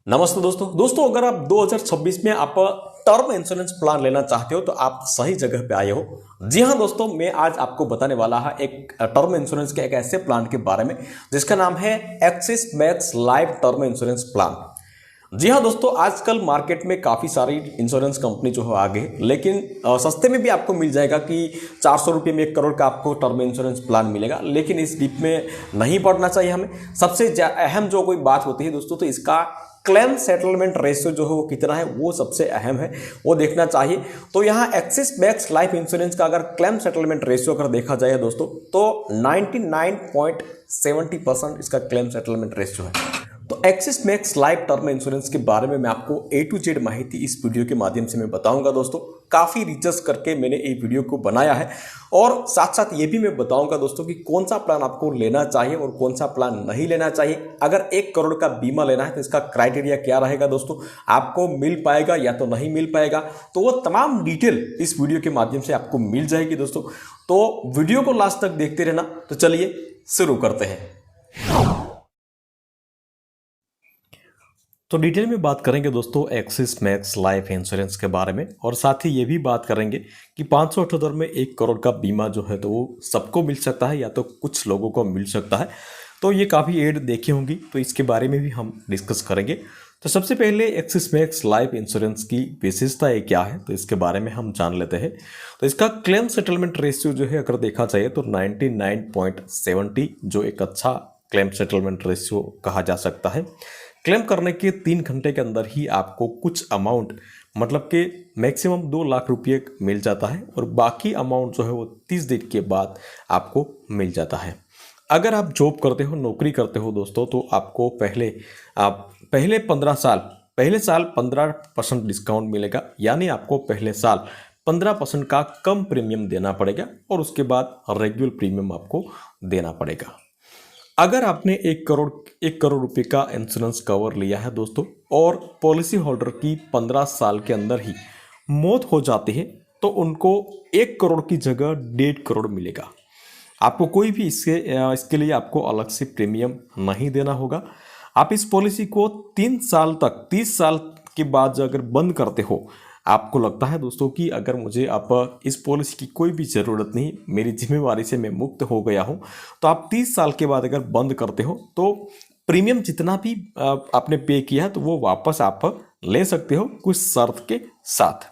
नमस्ते दोस्तों अगर आप 2026 में आप टर्म इंश्योरेंस प्लान लेना चाहते हो तो आप सही जगह पे आए हो। जी हाँ दोस्तों, मैं आज आपको बताने वाला है एक टर्म इंश्योरेंस के एक ऐसे प्लान के बारे में जिसका नाम है Axis Max Life term insurance plan. जी हाँ दोस्तों, आजकल मार्केट में काफ़ी सारी इंश्योरेंस कंपनी जो है आ गई, लेकिन सस्ते में भी आपको मिल जाएगा कि 400 रुपये में 1 करोड़ का आपको टर्म इंश्योरेंस प्लान मिलेगा। लेकिन इस डीप में नहीं पड़ना चाहिए हमें। सबसे अहम जो कोई बात होती है दोस्तों, तो इसका क्लेम सेटलमेंट रेशियो जो है वो कितना है, वो सबसे अहम है, वो देखना चाहिए। तो यहाँ एक्सिस मैक्स लाइफ इंश्योरेंस का अगर क्लेम सेटलमेंट रेशियो अगर देखा जाए दोस्तों, तो 99.70% इसका क्लेम सेटलमेंट रेशियो है। तो axis Max Life term insurance के बारे में मैं आपको A to Z माहिती इस वीडियो के माध्यम से मैं बताऊंगा दोस्तों। काफ़ी रिसर्च करके मैंने ये वीडियो को बनाया है और साथ साथ ये भी मैं बताऊंगा दोस्तों कि कौन सा प्लान आपको लेना चाहिए और कौन सा प्लान नहीं लेना चाहिए। अगर 1 करोड़ का बीमा लेना है तो इसका क्राइटेरिया क्या रहेगा दोस्तों, आपको मिल पाएगा या तो नहीं मिल पाएगा, तो वो तमाम डिटेल इस वीडियो के माध्यम से आपको मिल जाएगी दोस्तों। तो वीडियो को लास्ट तक देखते रहना। तो चलिए शुरू करते हैं। तो डिटेल में बात करेंगे दोस्तों एक्सिस मैक्स लाइफ इंश्योरेंस के बारे में, और साथ ही ये भी बात करेंगे कि 578 में 1 करोड़ का बीमा जो है तो वो सबको मिल सकता है या तो कुछ लोगों को मिल सकता है। तो ये काफ़ी एड देखी होंगी, तो इसके बारे में भी हम डिस्कस करेंगे। तो सबसे पहले एक्सिस मैक्स लाइफ इंश्योरेंस की विशेषताएं क्या है, तो इसके बारे में हम जान लेते हैं। तो इसका क्लेम सेटलमेंट रेशियो जो है अगर देखा जाए तो 99.70 जो एक अच्छा क्लेम सेटलमेंट रेशियो कहा जा सकता है। क्लेम करने के 3 घंटे के अंदर ही आपको कुछ अमाउंट, मतलब कि मैक्सिमम 2 लाख रुपये मिल जाता है, और बाकी अमाउंट जो है वो 30 दिन के बाद आपको मिल जाता है। अगर आप जॉब करते हो, नौकरी करते हो दोस्तों, तो आपको पहले 15 साल, पहले साल 15% डिस्काउंट मिलेगा, यानी आपको पहले साल 15% का कम प्रीमियम देना पड़ेगा और उसके बाद रेगुलर प्रीमियम आपको देना पड़ेगा। अगर आपने 1 करोड़ रुपए का इंश्योरेंस कवर लिया है दोस्तों, और पॉलिसी होल्डर की 15 साल के अंदर ही मौत हो जाती है, तो उनको 1 करोड़ की जगह 1.5 करोड़ मिलेगा। आपको कोई भी इसके लिए आपको अलग से प्रीमियम नहीं देना होगा। आप इस पॉलिसी को 3 साल तक, 30 साल के बाद अगर बंद करते हो, आपको लगता है दोस्तों कि अगर मुझे अब इस पॉलिसी की कोई भी ज़रूरत नहीं, मेरी जिम्मेवारी से मैं मुक्त हो गया हूँ, तो आप 30 साल के बाद अगर बंद करते हो तो प्रीमियम जितना भी आपने पे किया है तो वो वापस आप ले सकते हो कुछ शर्त के साथ।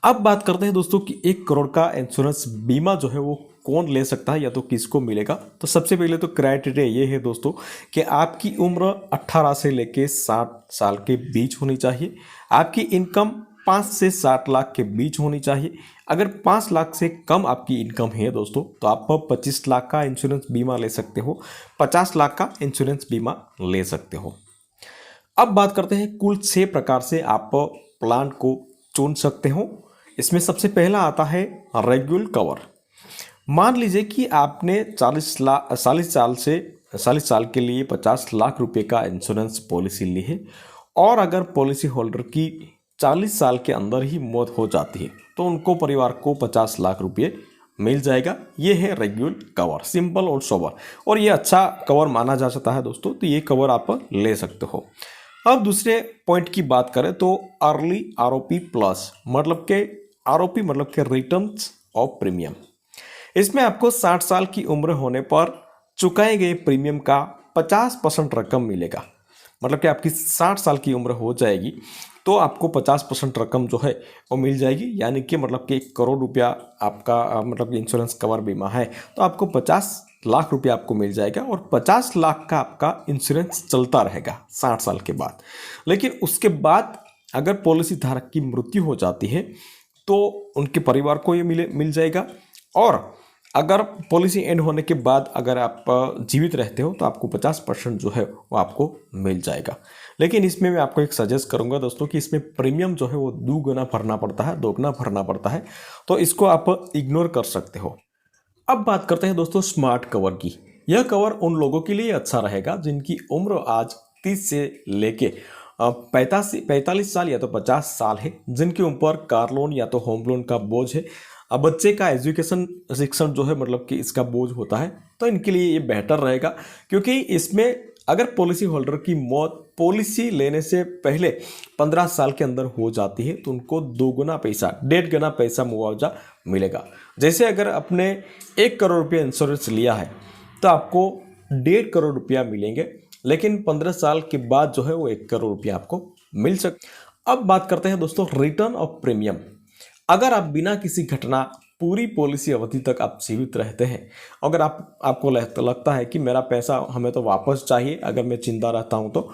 अब बात करते हैं दोस्तों कि 1 करोड़ का इंश्योरेंस बीमा जो है वो कौन ले सकता है या तो किसको मिलेगा। तो सबसे पहले तो क्राइटेरिया ये है दोस्तों कि आपकी उम्र 18 से लेके 60 साल के बीच होनी चाहिए। आपकी इनकम 5 से 60 लाख के बीच होनी चाहिए। अगर 5 लाख से कम आपकी इनकम है दोस्तों, तो आप 25 लाख का इंश्योरेंस बीमा ले सकते हो, 50 लाख का इंश्योरेंस बीमा ले सकते हो। अब बात करते हैं कुल 6 प्रकार से आप प्लान को चुन सकते हो। इसमें सबसे पहला आता है रेगुलर कवर। मान लीजिए कि आपने 40 साल के लिए 50 लाख रुपए का इंश्योरेंस पॉलिसी ली है, और अगर पॉलिसी होल्डर की 40 साल के अंदर ही मौत हो जाती है तो उनको, परिवार को 50 लाख रुपए मिल जाएगा। ये है रेगुलर कवर, सिंपल और सोबर, और ये अच्छा कवर माना जा सकता है दोस्तों, तो ये कवर आप ले सकते हो। अब दूसरे पॉइंट की बात करें तो अर्ली आरओपी प्लस, मतलब के आरओपी मतलब के रिटर्न्स ऑफ प्रीमियम। इसमें आपको 60 साल की उम्र होने पर चुकाए गए प्रीमियम का 50% रकम मिलेगा। मतलब कि आपकी 60 साल की उम्र हो जाएगी तो आपको 50% रकम जो है वो मिल जाएगी, यानी कि मतलब कि 1 करोड़ रुपया आपका मतलब इंश्योरेंस कवर बीमा है तो आपको 50 लाख रुपया आपको मिल जाएगा, और 50 लाख का आपका इंश्योरेंस चलता रहेगा 60 साल के बाद। लेकिन उसके बाद अगर पॉलिसी धारक की मृत्यु हो जाती है तो उनके परिवार को ये मिल जाएगा, और अगर पॉलिसी एंड होने के बाद अगर आप जीवित रहते हो तो आपको 50% जो है वो आपको मिल जाएगा। लेकिन इसमें मैं आपको एक सजेस्ट करूंगा दोस्तों कि इसमें प्रीमियम जो है वो 2 गुना भरना पड़ता है, 2 गुना भरना पड़ता है, तो इसको आप इग्नोर कर सकते हो। अब बात करते हैं दोस्तों स्मार्ट कवर की। यह कवर उन लोगों के लिए अच्छा रहेगा जिनकी उम्र आज 30 से लेके 45 साल या तो 50 साल है, जिनके ऊपर कार लोन या तो होम लोन का बोझ है। अब बच्चे का एजुकेशन शिक्षण जो है मतलब कि इसका बोझ होता है, तो इनके लिए ये बेहतर रहेगा, क्योंकि इसमें अगर पॉलिसी होल्डर की मौत पॉलिसी लेने से पहले 15 साल के अंदर हो जाती है तो उनको 2 गुना पैसा, 1.5 गुना पैसा मुआवजा मिलेगा। जैसे अगर आपने 1 करोड़ रुपया इंश्योरेंस लिया है तो आपको 1.5 करोड़ रुपया मिलेंगे, लेकिन 15 साल के बाद जो है वो 1 करोड़ रुपया आपको मिल सकता। अब बात करते हैं दोस्तों रिटर्न ऑफ प्रीमियम। अगर आप बिना किसी घटना पूरी पॉलिसी अवधि तक आप जीवित रहते हैं, अगर आपको लगता है कि मेरा पैसा हमें तो वापस चाहिए अगर मैं जिंदा रहता हूं तो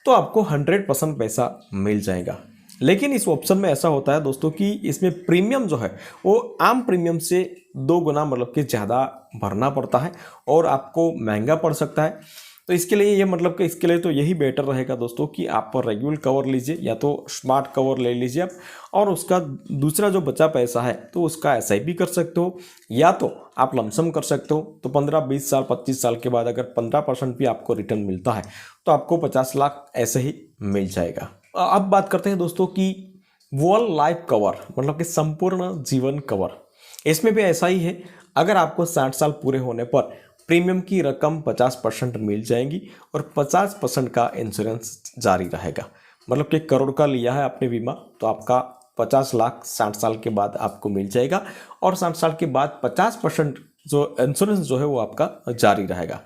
आपको 100% पैसा मिल जाएगा। लेकिन इस ऑप्शन में ऐसा होता है दोस्तों कि इसमें प्रीमियम जो है वो आम प्रीमियम से 2 गुना मतलब कि ज़्यादा भरना पड़ता है और आपको महंगा पड़ सकता है। तो इसके लिए ये मतलब कि इसके लिए तो यही बेटर रहेगा दोस्तों कि आप रेगुलर कवर लीजिए या तो स्मार्ट कवर ले लीजिए आप, और उसका दूसरा जो बचा पैसा है तो उसका SIP कर सकते हो या तो आप लमसम कर सकते हो। तो 15-20 साल 25 साल के बाद अगर 15% भी आपको रिटर्न मिलता है तो आपको 50 लाख ऐसे ही मिल जाएगा। अब बात करते हैं दोस्तों कि वर्ल्ड लाइफ कवर मतलब कि संपूर्ण जीवन कवर। इसमें भी ऐसा ही है, अगर आपको 60 साल पूरे होने पर प्रीमियम की रकम 50% मिल जाएगी और 50% का इंश्योरेंस जारी रहेगा। मतलब कि 1 करोड़ का लिया है आपने बीमा तो आपका 50 लाख 60 साल के बाद आपको मिल जाएगा और 60 साल के बाद 50% जो इंश्योरेंस जो है वो आपका जारी रहेगा।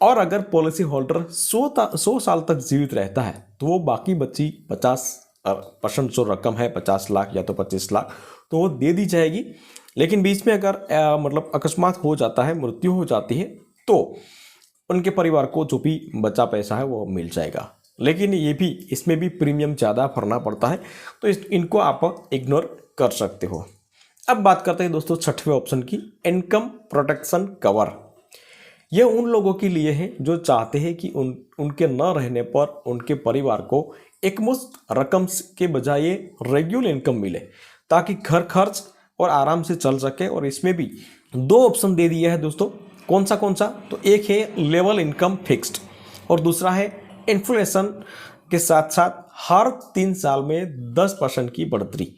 और अगर पॉलिसी होल्डर 100 साल तक जीवित रहता है तो वो बाकी बची 50% जो रकम है 50 लाख या तो 25 लाख तो वो दे दी जाएगी। लेकिन बीच में अगर मतलब अकस्मात हो जाता है, मृत्यु हो जाती है तो उनके परिवार को जो भी बचा पैसा है वो मिल जाएगा। लेकिन ये भी इसमें भी प्रीमियम ज़्यादा भरना पड़ता है तो इनको आप इग्नोर कर सकते हो। अब बात करते हैं दोस्तों 6वें ऑप्शन की, इनकम प्रोटेक्शन कवर। यह उन लोगों के लिए है जो चाहते हैं कि उनके न रहने पर उनके परिवार को एकमुश्त रकम के बजाय रेगुलर इनकम मिले ताकि घर खर्च और आराम से चल सके। और इसमें भी 2 ऑप्शन दे दिया है दोस्तों, कौन सा तो एक है लेवल इनकम फिक्स्ड और दूसरा है इन्फ्लेशन के साथ साथ हर 3 साल में 10% की बढ़ोतरी।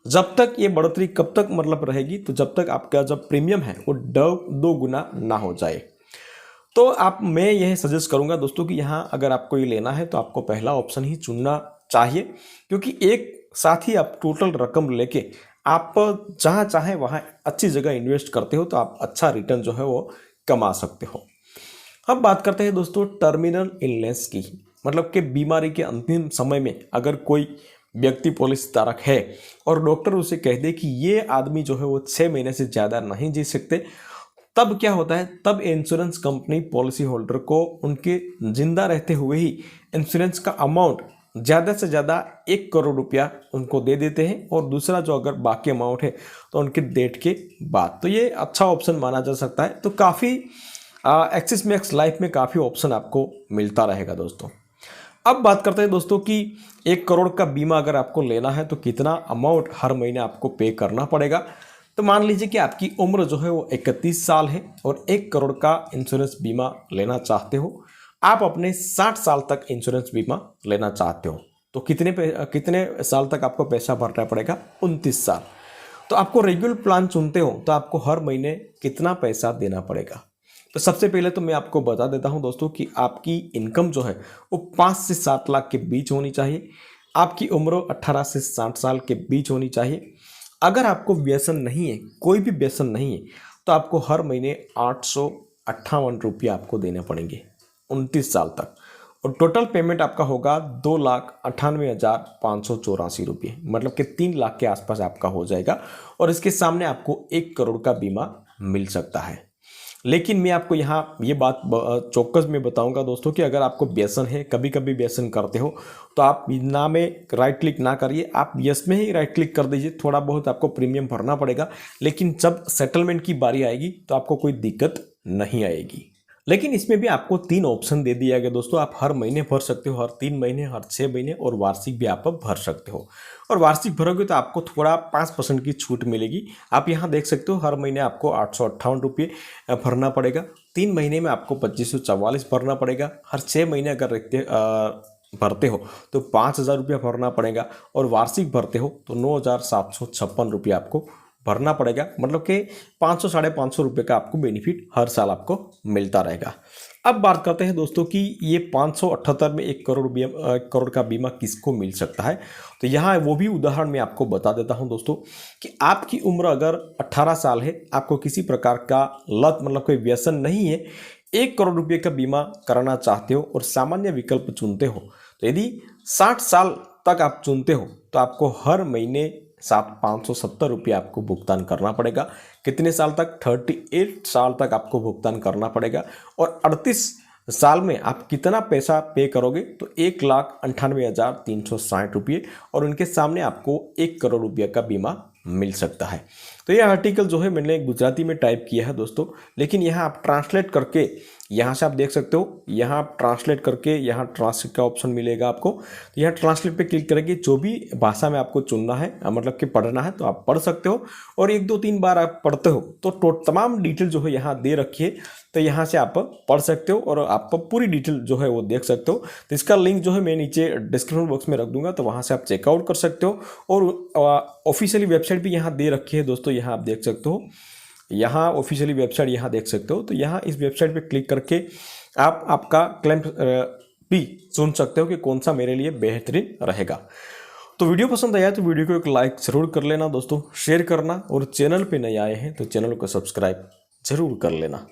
जब तक ये बढ़ोतरी कब तक मतलब रहेगी, तो जब तक आपका जब प्रीमियम है वो 2 गुना ना हो जाए। तो मैं यह सजेस्ट करूंगा दोस्तों कि यहाँ अगर आपको ये लेना है तो आपको पहला ऑप्शन ही चुनना चाहिए, क्योंकि एक साथ ही आप टोटल रकम लेके आप जहाँ चाहें वहाँ अच्छी जगह इन्वेस्ट करते हो तो आप अच्छा रिटर्न जो है वो कमा सकते हो। अब बात करते हैं दोस्तों टर्मिनल इलनेस की, मतलब कि बीमारी के अंतिम समय में अगर कोई व्यक्ति पॉलिसी धारक है और डॉक्टर उसे कह दे कि ये आदमी जो है वो 6 महीने से ज़्यादा नहीं जी सकते, तब क्या होता है, तब इंश्योरेंस कंपनी पॉलिसी होल्डर को उनके जिंदा रहते हुए ही इंश्योरेंस का अमाउंट ज़्यादा से ज़्यादा 1 करोड़ रुपया उनको दे देते हैं और दूसरा जो अगर बाकी अमाउंट है तो उनके डेट के बाद। तो ये अच्छा ऑप्शन माना जा सकता है। तो काफ़ी एक्सिस मैक्स लाइफ में काफ़ी ऑप्शन आपको मिलता रहेगा दोस्तों। अब बात करते हैं दोस्तों कि 1 करोड़ का बीमा अगर आपको लेना है तो कितना अमाउंट हर महीने आपको पे करना पड़ेगा। तो मान लीजिए कि आपकी उम्र जो है वो 31 साल है और 1 करोड़ का इंश्योरेंस बीमा लेना चाहते हो, आप अपने 60 साल तक इंश्योरेंस बीमा लेना चाहते हो तो कितने साल तक आपको पैसा भरना पड़ेगा, 29 साल। तो आपको रेगुलर प्लान चुनते हो तो आपको हर महीने कितना पैसा देना पड़ेगा। तो सबसे पहले तो मैं आपको बता देता हूं दोस्तों कि आपकी इनकम जो है वो 5 से 7 लाख के बीच होनी चाहिए, आपकी उम्र 18 से 60 साल के बीच होनी चाहिए। अगर आपको व्यसन नहीं है, कोई भी व्यसन नहीं है, तो आपको हर महीने 858 रुपये आपको देने पड़ेंगे 29 साल तक और टोटल पेमेंट आपका होगा 2,98,584 रुपये, मतलब कि 3 लाख के आसपास आपका हो जाएगा और इसके सामने आपको 1 करोड़ का बीमा मिल सकता है। लेकिन मैं आपको यहाँ ये बात चौकस में बताऊंगा दोस्तों कि अगर आपको व्यसन है, कभी कभी व्यसन करते हो, तो आप ना में राइट क्लिक ना करिए, आप यस में ही राइट क्लिक कर दीजिए। थोड़ा बहुत आपको प्रीमियम भरना पड़ेगा, लेकिन जब सेटलमेंट की बारी आएगी तो आपको कोई दिक्कत नहीं आएगी। लेकिन इसमें भी आपको 3 ऑप्शन दे दिया गया दोस्तों, आप हर महीने भर सकते हो, हर 3 महीने, हर 6 महीने और वार्षिक भी आप भर सकते हो। और वार्षिक भरोगे तो आपको थोड़ा 5% की छूट मिलेगी। आप यहाँ देख सकते हो हर महीने आपको 858 रुपये भरना पड़ेगा, 3 महीने में आपको 2544 भरना पड़ेगा, हर 6 महीने अगर भरते हो तो 5,000 रुपया भरना पड़ेगा और वार्षिक भरते हो तो 9,756 रुपये आपको भरना पड़ेगा। मतलब कि 500 साढ़े 500 रुपये का आपको बेनिफिट हर साल आपको मिलता रहेगा। अब बात करते हैं दोस्तों कि ये 578 में 1 करोड़ का बीमा किसको मिल सकता है। तो यहाँ वो भी उदाहरण मैं आपको बता देता हूँ दोस्तों कि आपकी उम्र अगर 18 साल है, आपको किसी प्रकार का लत मतलब कोई व्यसन नहीं है, 1 करोड़ रुपये का बीमा कराना चाहते हो और सामान्य विकल्प चुनते हो, तो यदि 60 साल तक आप चुनते हो तो आपको हर महीने 570 रुपये आपको भुगतान करना पड़ेगा। कितने साल तक? 38 साल तक आपको भुगतान करना पड़ेगा। और 38 साल में आप कितना पैसा पे करोगे? तो 1,98,360 रुपये, और उनके सामने आपको 1 करोड़ रुपये का बीमा मिल सकता है। तो ये आर्टिकल जो है मैंने गुजराती में टाइप किया है दोस्तों, लेकिन यहाँ आप ट्रांसलेट करके, यहाँ से आप देख सकते हो, यहाँ आप ट्रांसलेट करके यहाँ ट्रांसलेट का ऑप्शन मिलेगा आपको। तो यहाँ ट्रांसलेट पे क्लिक करके जो भी भाषा में आपको चुनना है मतलब कि पढ़ना है तो आप पढ़ सकते हो, और 1 2 3 बार आप पढ़ते हो तो तमाम डिटेल जो है यहाँ दे रखी है, तो यहाँ से आप पढ़ सकते हो और आप पूरी डिटेल जो है वो देख सकते हो। तो इसका लिंक जो है मैं नीचे डिस्क्रिप्शन बॉक्स में रख दूंगा, तो वहाँ से आप चेकआउट कर सकते हो। और ऑफिशियली वेबसाइट भी यहाँ दे रखी है दोस्तों, यहाँ आप देख सकते हो, यहाँ ऑफिशियली वेबसाइट यहाँ देख सकते हो। तो यहाँ इस वेबसाइट पे क्लिक करके आप आपका क्लेम भी चुन सकते हो कि कौन सा मेरे लिए बेहतरीन रहेगा। तो वीडियो पसंद आया तो वीडियो को एक लाइक ज़रूर कर लेना दोस्तों, शेयर करना, और चैनल पे नए आए हैं तो चैनल को सब्सक्राइब ज़रूर कर लेना।